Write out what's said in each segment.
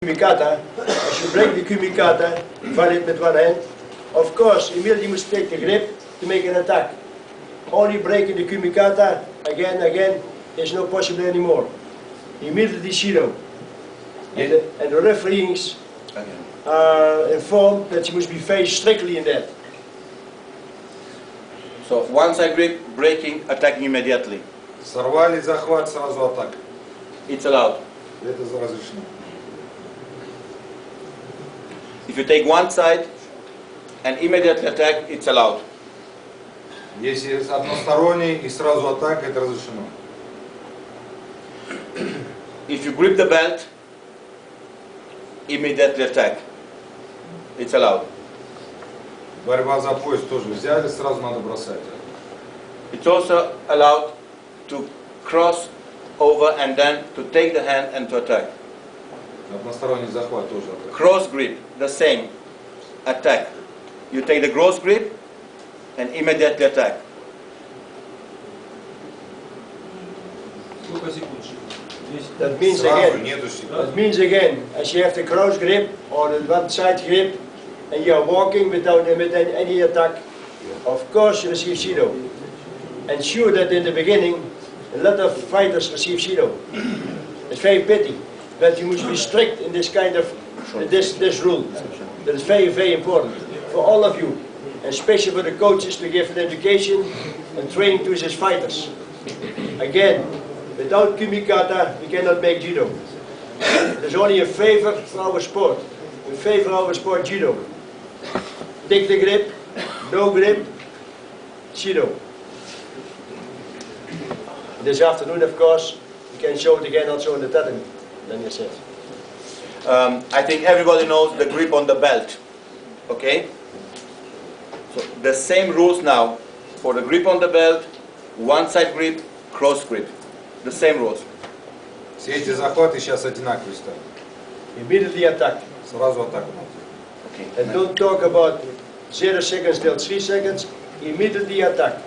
Kumikata, as you break the kumikata, valid with one hand, of course, immediately you must take the grip to make an attack. Only breaking the kumikata again is not possible anymore. Immediately zero. And the referees are informed that you must be faced strictly in that. So one side grip, breaking, attacking immediately. Сорвали захват, сразу атака. It's allowed. Это разрешено. If you take one side and immediately attack, it's allowed. Если односторонний и сразу атака, это разрешено. If you grip the belt, immediately attack. It's allowed. Борьба за пояс тоже взяли, сразу надо бросать. It's also allowed to cross over and then to take the hand and to attack. Односторонний захват тоже атака. Cross grip, the same. Attack. You take the cross grip and immediately attack. That means again, as you have the cross grip or the one side grip, and you are walking without any attack, of course you receive zero. And sure that in the beginning, a lot of fighters receive zero. It's very pity, but you must be strict in this kind of, this rule. That is very, very important for all of you, and especially for the coaches to give an education and training to these fighters. Again, without kumikata, we cannot make judo. There's only a favor for our sport. In favor of our sport, judo. Take the grip, no grip, judo. This afternoon, of course, we can show it again also on the tatami, then you said. I think everybody knows the grip on the belt. Okay? So the same rules now for the grip on the belt, one side grip, cross grip. The same rules. Все эти захваты сейчас одинаковые стали. Immediately attack. Сразу атаку надо. Okay. And don't talk about 0 seconds till 3 seconds. Immediately attack.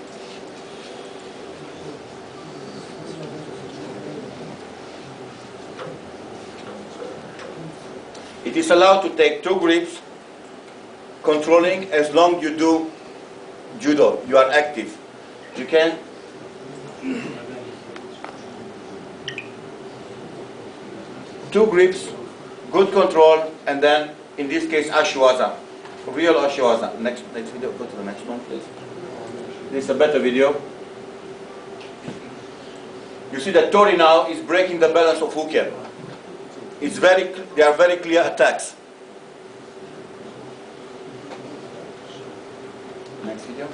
It is allowed to take two grips, controlling as long you do judo. You are active. You can. Two grips, good control, and then, in this case, ashiwaza. Real ashiwaza. Next video, go to the next one, please. This is a better video. You see that Tori now is breaking the balance of Hooker. They are very clear attacks. Next video.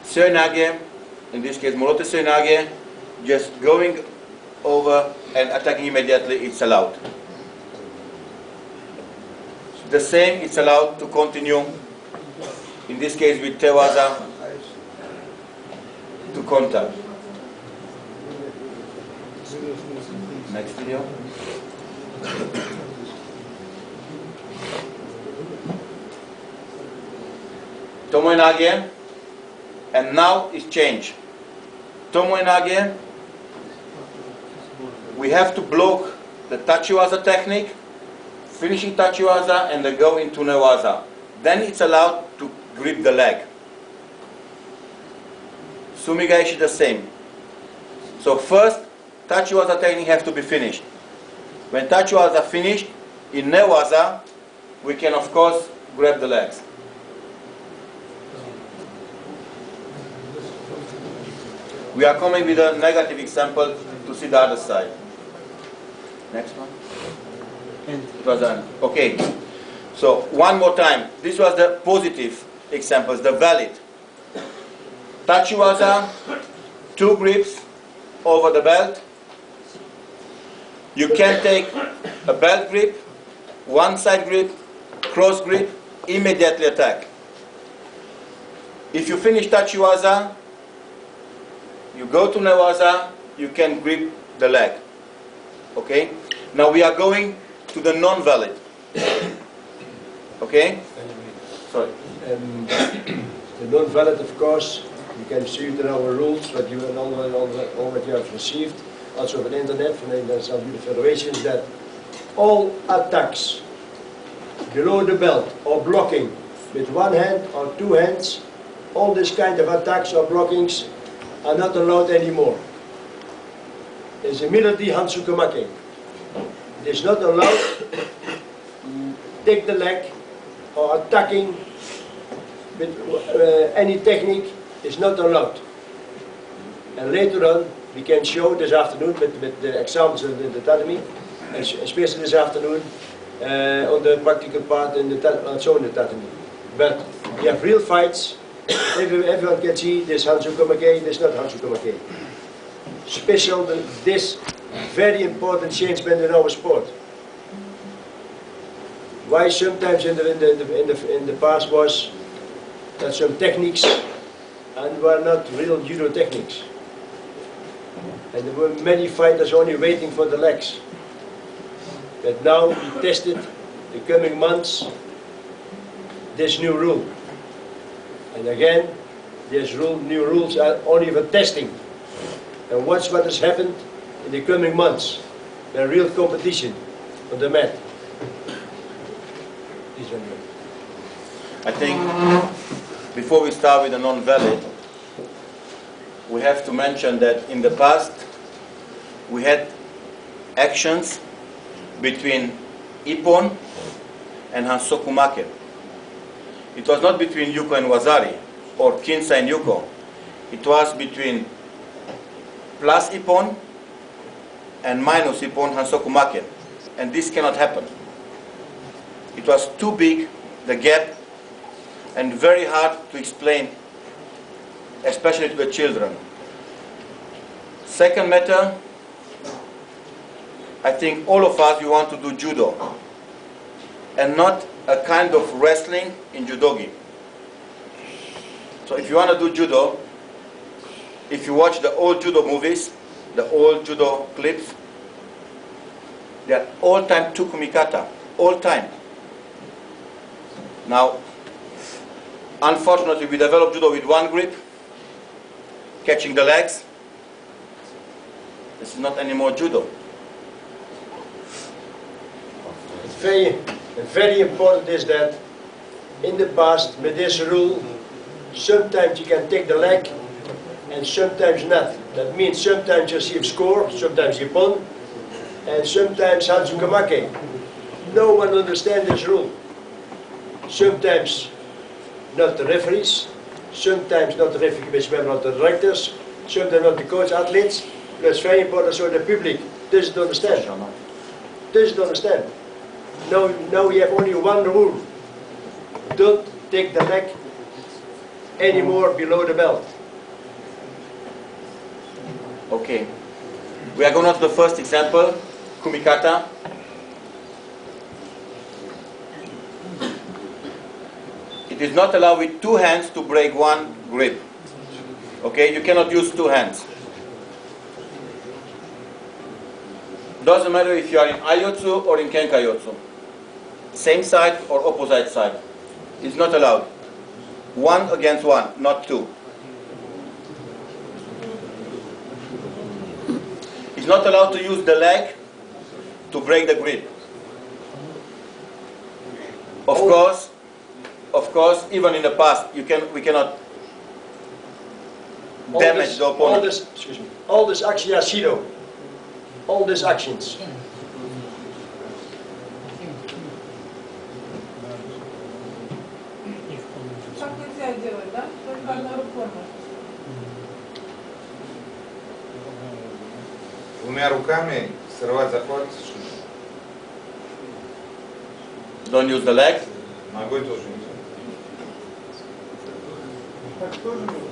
Seoinage, in this case Morote Seoinage, just going over and attacking immediately, it's allowed. The same, it's allowed to continue, in this case with Tewaza, to counter. Next video. Tomoe-nage, and now it's changed. Tomoe-nage, we have to block the tachiwaza technique, finishing tachiwaza, and then go into newaza. Then it's allowed to grip the leg. Sumigaishi the same. So first, tachiwaza technique has to be finished. When tachiwaza finished, in newaza, we can of course grab the legs. We are coming with a negative example to see the other side. Next one. It was done. Okay. So one more time. This was the positive examples, the valid. Tachiwaza, two grips over the belt. You can take a belt grip, one side grip, cross grip, immediately attack. If you finish tachiwaza, you go to newaza, you can grip the leg. Okay? Now we are going to the non-valid. Okay? Sorry. The non-valid, of course, you can see it in our rules, but you and all what you have received, also from the internet, from the federations, that all attacks below the belt or blocking with one hand or two hands, all this kind of attacks or blockings are not allowed anymore. It's immediately Hansukamake. It is not allowed to take the leg or attacking with any technique is not allowed. And later on we can show this afternoon with the examples in the tatami, and especially this afternoon on the practical part in the tatami. But we have real fights. Everyone can see this Hansukamake, this is not Hansukamake. Special, this very important change in our sport. Why sometimes in the past was that some techniques and were not real judo techniques. And there were many fighters only waiting for the legs. But now we tested the coming months this new rule. And again, these new rules are only for testing. And watch what has happened in the coming months. The real competition on the mat. I think before we start with the non-valid, we have to mention that in the past we had actions between Ippon and Hansokumake. It was not between Yuko and Wazari or Kinsa and Yuko. It was between plus Ippon and minus Ippon Hansokumake. And this cannot happen. It was too big, the gap, and very hard to explain, especially to the children. Second matter, I think all of us, we want to do judo, and not a kind of wrestling in judogi. So if you want to do judo, if you watch the old judo movies, the old judo clips, they are all time two kumikata, all time. Now, unfortunately, we developed judo with one grip, catching the legs. This is not anymore judo. Very important is that in the past, with this rule, sometimes you can take the leg and sometimes not. That means sometimes you receive score, sometimes Ippon, and sometimes Hansukamake. No one understands this rule. Sometimes not the referees, sometimes not the referees, but not the directors, sometimes not the coach athletes. That's very important, so the public doesn't understand. Doesn't understand. Now we have only one rule. Don't take the leg anymore below the belt. Okay. We are going to the first example, kumikata. It is not allowed with two hands to break one grip. Okay, you cannot use two hands. Doesn't matter if you are in Aiotsu or in Kenkaiotsu. Same side or opposite side. It's not allowed. One against one, not two. It's not allowed to use the leg to break the grip. Of course, even in the past, we cannot damage the opponent. All this action is Shido. All these actions. Двумя руками срывать захват. Don't use the leg. Ногой тоже нельзя.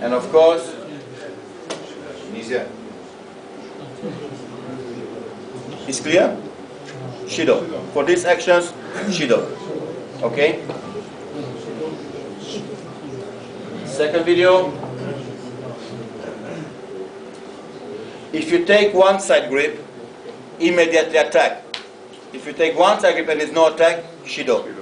And of course, Нельзя. it's clear? Shido. For these actions, Shido. Okay? Second video. If you take one side grip, immediately attack. If you take one side grip and there's no attack, Shido.